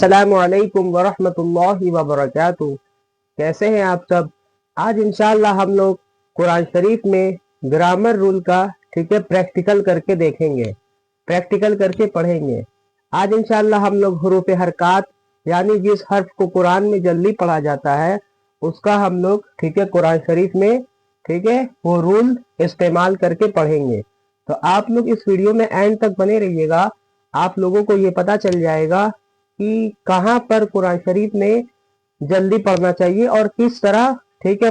अस्सलामु अलैकुम वरहमतुल्लाहि वबरकातुहू। कैसे हैं आप सब। आज इंशाअल्लाह हम लोग कुरान शरीफ में ग्रामर रूल का प्रैक्टिकल करके देखेंगे, प्रैक्टिकल करके पढ़ेंगे। आज इंशाअल्लाह हम लोग हुरूफ हरकात यानी जिस हर्फ को कुरान में जल्दी पढ़ा जाता है उसका हम लोग कुरान शरीफ में वो रूल इस्तेमाल करके पढ़ेंगे। तो आप लोग इस वीडियो में एंड तक बने रहिएगा। आप लोगों को ये पता चल जाएगा कि कहाँ पर कुरान शरीफ में जल्दी पढ़ना चाहिए और किस तरह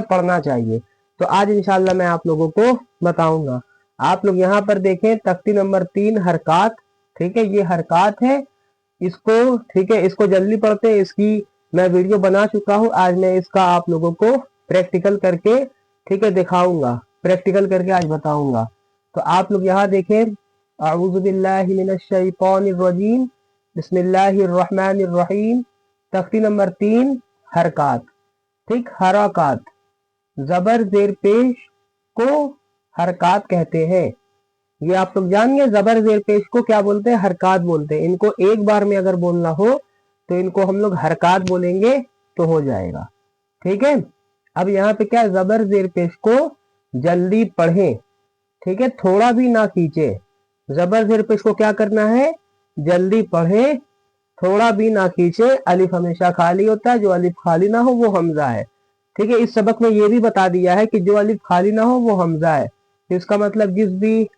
पढ़ना चाहिए। तो आज इंशाल्लाह मैं आप लोगों को बताऊंगा। आप लोग यहाँ पर देखें तख्ती नंबर 3 हरकात, ये हरकात है। इसको इसको जल्दी पढ़ते हैं। इसकी मैं वीडियो बना चुका हूँ। आज मैं इसका आप लोगों को प्रैक्टिकल करके दिखाऊंगा, प्रैक्टिकल करके आज बताऊंगा। तो आप लोग यहाँ देखें, अऊज़ु बिल्लाहि मिनश शैतानिर रजीम, बिस्मिल्लाहिर्रहमानिर्रहीम। तख्ती नंबर 3 हरकात, हरकात जबर जेर पेश को हरकात कहते हैं। ये आप लोग जान गए, जबर जेर पेश को क्या बोलते हैं? हरकात बोलते हैं। इनको एक बार में अगर बोलना हो तो इनको हम लोग हरकात बोलेंगे तो हो जाएगा। ठीक है। अब यहाँ पे क्या, जबर जेर पेश को जल्दी पढ़ें, थोड़ा भी ना खींचे। जबर जेर पेश को क्या करना है? जल्दी पढ़े, थोड़ा भी ना खींचे। अलिफ हमेशा खाली होता है, जो अलिफ खाली ना हो वो हमजा है। इस सबक में ये भी बता दिया है कि जो अलिफ खाली ना हो वो हमजा है। तो इसका मतलब जिस भी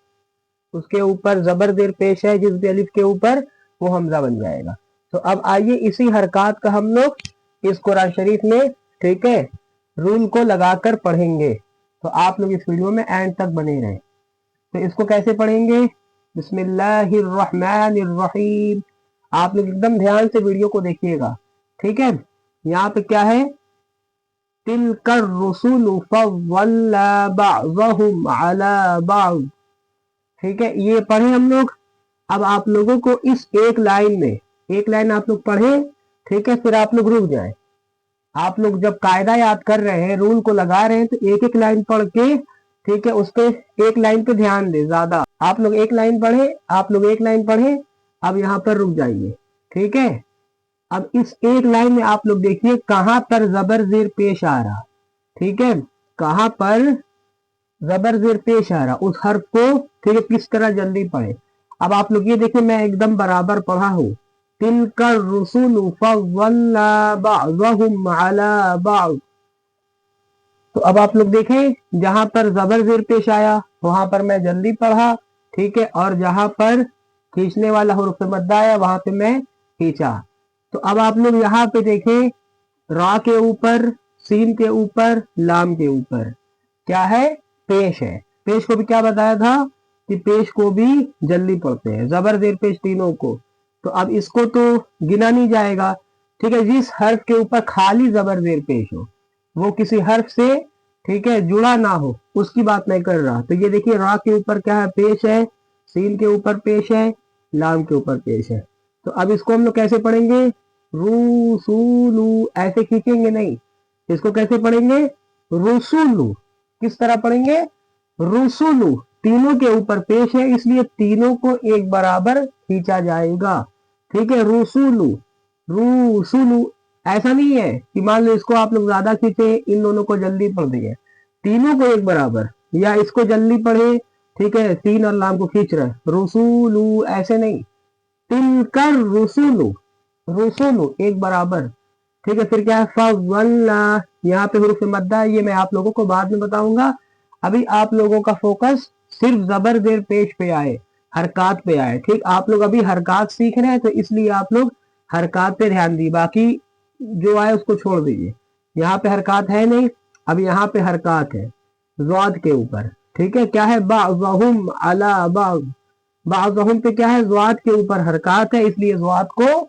उसके ऊपर जबर जेर पेश है, जिस भी अलिफ के ऊपर, वो हमजा बन जाएगा। तो अब आइए इसी हरकात का हम लोग इस कुरान शरीफ में रूल को लगाकर पढ़ेंगे। तो आप लोग इस वीडियो में एंड तक बने रहें। तो इसको कैसे पढ़ेंगे? बिस्मिल्लाहिर्रहमानिर्रहीम। आप लोग एकदम ध्यान से वीडियो को देखिएगा। ठीक है। यहाँ पे क्या है? तिलकर रुसुलु फव्वलना बअज़हुम अला बअज़। ठीक है, ये पढ़े हम लोग। अब आप लोगों को इस एक लाइन में, एक लाइन आप लोग पढ़े, फिर आप लोग रुक जाए। आप लोग जब कायदा याद कर रहे हैं, रूल को लगा रहे हैं, तो एक एक लाइन पढ़ के उस पे एक लाइन पे ध्यान दे ज्यादा। आप लोग एक लाइन पढ़े, आप लोग एक लाइन पढ़े, अब यहाँ पर रुक जाइए। ठीक है। अब इस एक लाइन में आप लोग देखिए कहाँ पर जबर जेर पेश आ रहा। ठीक है, कहाँ पर जबर जेर पेश आ रहा, उस हर्फ को किस तरह जल्दी पढ़े। अब आप लोग ये देखिए, मैं एकदम बराबर पढ़ा हूँ। तिलकर रुसुलु फव्वलना बअज़हुम अला बअज़। तो अब आप लोग देखें, जहां पर जबर जेर पेश आया वहां पर मैं जल्दी पढ़ा। ठीक है, और जहां पर खींचने वाला हुरूफ मद्दा आया वहां पे मैं खींचा। तो अब आप लोग यहाँ पे देखें, रा के ऊपर, सीन के ऊपर, लाम के ऊपर क्या है? पेश है। पेश को भी क्या बताया था कि पेश को भी जल्दी पढ़ते हैं, जबर जेर पेश तीनों को। तो अब इसको तो गिना नहीं जाएगा। ठीक है, जिस हर्फ के ऊपर खाली जबर जेर पेश हो, वो किसी हर्फ से जुड़ा ना हो, उसकी बात नहीं कर रहा। तो ये देखिए, रा के ऊपर क्या है? पेश है। सीन के ऊपर पेश है, लाम के ऊपर पेश है। तो अब इसको हम लोग कैसे पढ़ेंगे? रूसूलू, ऐसे खींचेंगे नहीं। इसको कैसे पढ़ेंगे? रूसूलू। किस तरह पढ़ेंगे? रूसूलू। तीनों के ऊपर पेश है, इसलिए तीनों को एक बराबर खींचा जाएगा। ठीक है, रूसूलू, रूसूलू। ऐसा नहीं है कि मान लो इसको आप लोग ज्यादा खींचे, इन दोनों को जल्दी पढ़ दिए। तीनों को एक बराबर, या इसको जल्दी पढ़े, सीन और लाम को खींच रहे, रुसूलू, ऐसे नहीं। तिलकर रुसूलू, रुसूलू एक बराबर। ठीक है, फिर क्या है? फव्वलना, यहाँ पे हुरूफ मद्दा, ये मैं आप लोगों को बाद में बताऊंगा। अभी आप लोगों का फोकस सिर्फ जबर जेर पेश पे आए, हरकात पे आए। ठीक, आप लोग अभी हरकात सीख रहे हैं, तो इसलिए आप लोग हरकात पे ध्यान दी, बाकी जो आए उसको छोड़ दीजिए। यहाँ पे हरकात है नहीं, अब यहाँ पे हरकात है ज़ाद के ऊपर। ठीक है, क्या है? बअज़हुम अला बअज़। बअज़हुम पे क्या है? ज़ाद के ऊपर हरकात है, इसलिए ज़ाद को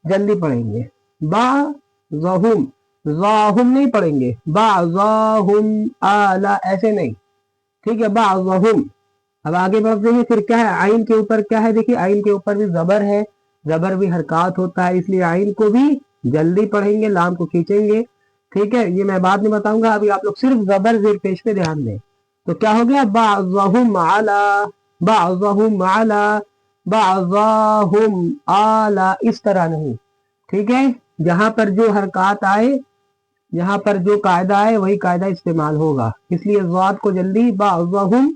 जल्दी पढ़ेंगे। बअज़हुम, ज़ाहुम नहीं पढ़ेंगे, बअज़हुम अला, ऐसे नहीं। ठीक है, बअज़हुम। अब आगे बढ़ते हैं, फिर क्या है? आइन के ऊपर क्या है? देखिए, आइन के ऊपर भी जबर है, जबर भी हरकात होता है, इसलिए आइन को भी जल्दी पढ़ेंगे, लाम को खींचेंगे। ठीक है, ये मैं बाद में बताऊंगा। अभी आप लोग सिर्फ जबर जेर पेश पे ध्यान दें। तो क्या हो गया? बअज़हुम अला, बअज़हुम अला, बअज़हुम आला, इस तरह नहीं। ठीक है, जहां पर जो हरकत आए, यहाँ पर जो कायदा है वही कायदा इस्तेमाल होगा, इसलिए ज़ाद को जल्दी, बाज़हुम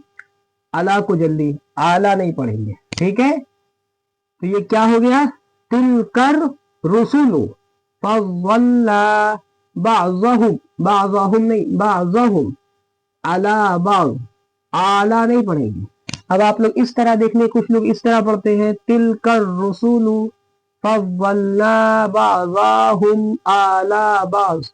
अला को जल्दी, आला नहीं पढ़ेंगे। ठीक है, तो ये क्या हो गया, तिलकर रुसुलु फज़्ज़लना बाज़हुम, बाज़हुम नहीं, बाज़हुम अला बाज़, आला नहीं पढ़ेंगे। अब आप लोग इस तरह देख लें, कुछ लोग इस तरह पढ़ते हैं, तिलकर रुसुलु फज़्ज़लना बाज़हुम अला बाज़,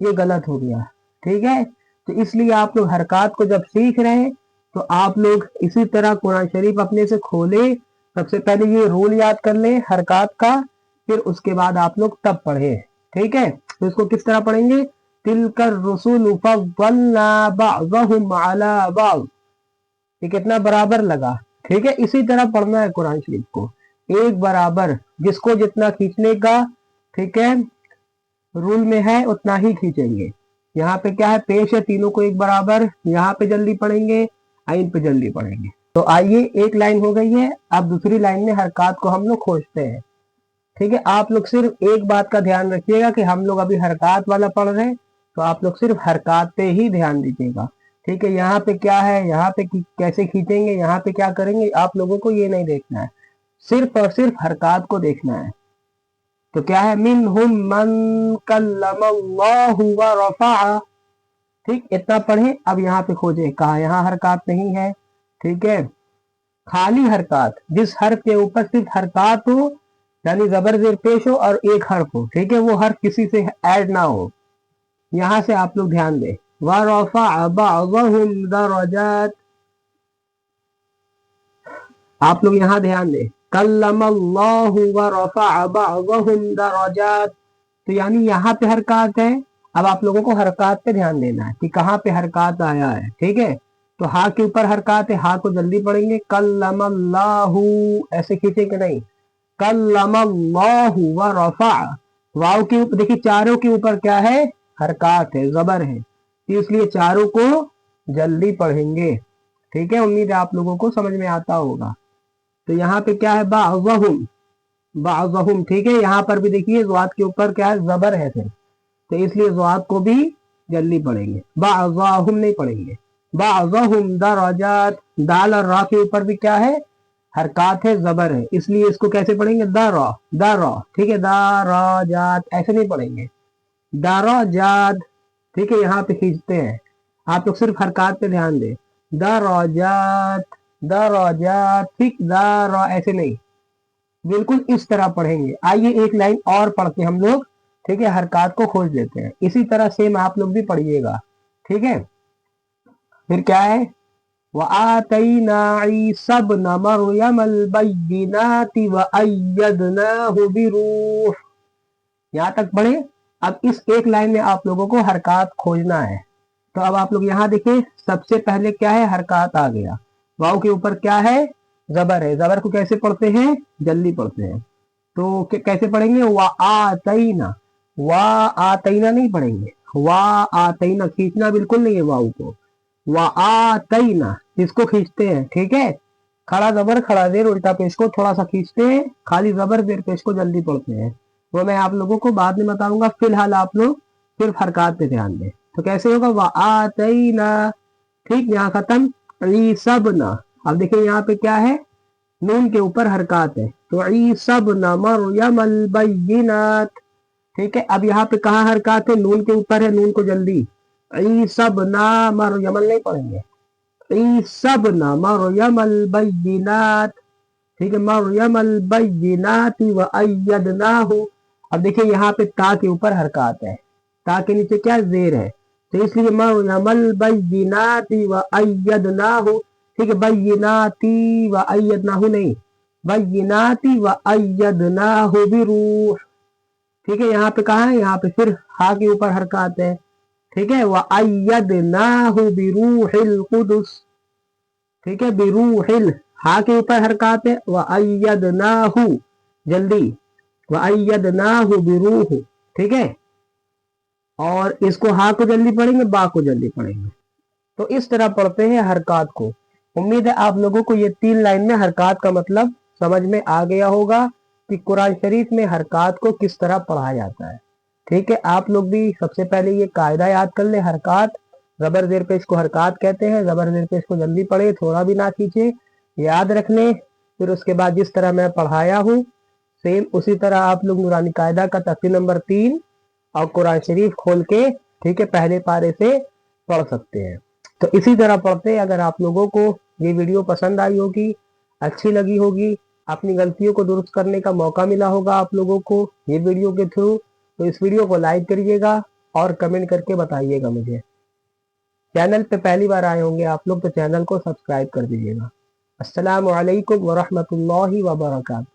ये गलत हो गया। ठीक है, तो इसलिए आप लोग हरकत को जब सीख रहे हैं तो आप लोग इसी तरह कुरान शरीफ अपने से खोले, सबसे पहले ये रूल याद कर ले हरकत का, फिर उसके बाद आप लोग तब पढ़े। ठीक है, तो इसको किस तरह पढ़ेंगे, तिलकर रुसुल फज़्ज़लना बाज़हुम अला बाज़, ये कितना बराबर लगा। ठीक है, इसी तरह पढ़ना है कुरान शरीफ को, एक बराबर, जिसको जितना खींचने का, ठीक है, रूल में है उतना ही खींचेंगे। यहाँ पे क्या है, पेश है, तीनों को एक बराबर, यहाँ पे जल्दी पढ़ेंगे, आइन पे जल्दी पढ़ेंगे। तो आइए, एक लाइन हो गई है, अब दूसरी लाइन में हरकत को हम लोग खोजते हैं। ठीक है, आप लोग सिर्फ एक बात का ध्यान रखिएगा कि हम लोग अभी हरकत वाला पढ़ रहे हैं, तो आप लोग सिर्फ हरकत पे ही ध्यान दीजिएगा। ठीक है, यहाँ पे क्या है, यहाँ पे कैसे खींचेंगे, यहाँ पे क्या करेंगे, आप लोगों को ये नहीं देखना है, सिर्फ और सिर्फ हरकत को देखना है। तो क्या है, मिनहुम मन कल्लमल्लाहु व रफ़अ, ठीक, इतना पढ़े। अब यहाँ पे खोजे, कहा यहाँ हरकत नहीं है। ठीक है, खाली हरकत, जिस हर्फ के ऊपर सिर्फ हरकत हो, यानी जबर जेर पेश हो और एक हर्फ हो, ठीक है, वो हर्फ किसी से ऐड ना हो, यहाँ से आप लोग ध्यान दें। व रफ़अ बअज़हुम दरजात, आप लोग यहाँ ध्यान दें, कल्लमल्लाहु व रफ़अ बअज़हुम दरजात, तो यानी यहाँ पे हरकत है। अब आप लोगों को हरकत पे ध्यान देना है कि कहाँ पे हरकत आया है। ठीक है, तो हा के ऊपर हरकत है, हा को जल्दी पढ़ेंगे, कल्लमल्लाहु, ऐसे खींचेंगे नहीं, कल्लमल्लाहु व रफ़अ, वाव के ऊपर देखिए, चारों के ऊपर क्या है, हरकत है, जबर है, तो इसलिए चारों को जल्दी पढ़ेंगे। ठीक है, उम्मीद है आप लोगों को समझ में आता होगा। तो यहाँ पे क्या है, बाज़हुम, बाज़हुम, ठीक है, यहाँ पर भी देखिए ज़ाद के ऊपर क्या है, जबर है फिर, तो इसलिए ज़ाद को भी जल्दी पढ़ेंगे, बाज़हुम नहीं पढ़ेंगे। बाज़हुम दरजात, दाल और रा के ऊपर भी क्या है, हरकत है, जबर है, इसलिए इसको कैसे पढ़ेंगे, दरा, दरा, ठीक है, दराजात, ऐसे नहीं पढ़ेंगे, दराजात। ठीक है, यहाँ पे खींचते हैं, आप लोग सिर्फ हरकत पे ध्यान दें, दराजात, दराजात, ठीक, दरा, ऐसे नहीं, बिल्कुल इस तरह पढ़ेंगे। आइए एक लाइन और पढ़ के हम लोग, ठीक है, हरकत को खोज लेते हैं, इसी तरह सेम आप लोग भी पढ़िएगा। ठीक है, फिर क्या है, वआतैना ईसा इब्न मरयमल बय्यिनाति वअय्यदनाहु बिरूह, यहाँ तक पढ़े। अब इस एक लाइन में आप लोगों को हरकत खोजना है। तो अब आप लोग यहाँ देखिए, सबसे पहले क्या है, हरकत आ गया, वाव के ऊपर क्या है, जबर है, जबर को कैसे पढ़ते हैं, जल्दी पढ़ते हैं, तो कैसे पढ़ेंगे, वा आतैना, वा आतैना नहीं पढ़ेंगे, वा आतैना खींचना बिल्कुल नहीं है वाव को, वा आतैना इसको खींचते हैं। ठीक है, खड़ा जबर खड़ा जेर उल्टा पेश को थोड़ा सा खींचते हैं, खाली जबर जेर पेश को जल्दी पढ़ते हैं, वो मैं आप लोगों को बाद में बताऊंगा, फिलहाल आप लोग सिर्फ हरकत पे ध्यान दें। तो कैसे होगा, वा आतैना, ठीक, यहाँ खत्म, ईसा इब्न, अब देखिए यहाँ पे क्या है, नून के ऊपर हरकत है, तो ईसा इब्न मरयमल बय्यिनात, ठीक है, अब यहाँ पे कहाँ हरकत है, नून के ऊपर है, नून को जल्दी, ईसा इब्न मरयमल नहीं पढ़ेंगे, ईसा इब्न मरयमल बय्यिनात, ठीक है, मरयमल बय्यिनाति व अय्यदनाहु, अब देखिए यहाँ पे ता के ऊपर हरकत है, ता के नीचे क्या जेर है, तो इसलिए मरयमल बय्यिनाति व अय्यदनाहु, ठीक है, बय्यिनाति व अय्यदनाहु नहीं, बय्यिनाति व अय्यदनाहु बिरूह, ठीक है, यहाँ पे कहा है, यहाँ पे फिर हा के ऊपर हरकत है, ठीक है, व अय्यदनाहु बिरूहिल कुदस, ठीक है, बिरूहिल, हा के ऊपर हरकत है, व अय्यदनाहु जल्दी, व अय्यदनाहु बिरूह, ठीक है, और इसको हा को जल्दी पढ़ेंगे, बा को जल्दी पढ़ेंगे। तो इस तरह पढ़ते हैं हरकत को। उम्मीद है आप लोगों को ये 3 लाइन में हरकत का मतलब समझ में आ गया होगा کہ قرآن شریف میں حرکات کو کس طرح پڑھا جاتا ہے. ٹھیک ہے، آپ لوگ بھی سب سے پہلے یہ قاعدہ یاد کر لیں. حرکات زبر زیر پیش کو حرکات کہتے ہیں. زبر زیر پیش کو جلدی پڑھے، تھوڑا بھی نہ کھینچے، یاد رکھ لیں. پھر اس کے بعد جس طرح میں پڑھایا ہوں سیم اسی طرح آپ لوگ نورانی قاعدہ کا تفصیل نمبر 3 اور قرآن شریف کھول کے ٹھیک ہے پہلے پارے سے پڑھ سکتے ہیں. تو اسی طرح پڑھتے اگر آپ لوگوں کو یہ ویڈیو پسند آئی ہوگی، اچھی لگی ہوگی، اپنی غلطیوں کو درست کرنے کا موقع ملا ہوگا آپ لوگوں کو یہ ویڈیو کے تھرو، تو اس ویڈیو کو لائک کریے گا اور کمنٹ کر کے بتائیے گا مجھے. چینل پہ پہلی بار آئے ہوں گے آپ لوگ تو چینل کو سبسکرائب کر دیجیے گا. السلام علیکم ورحمۃ اللہ وبرکاتہ.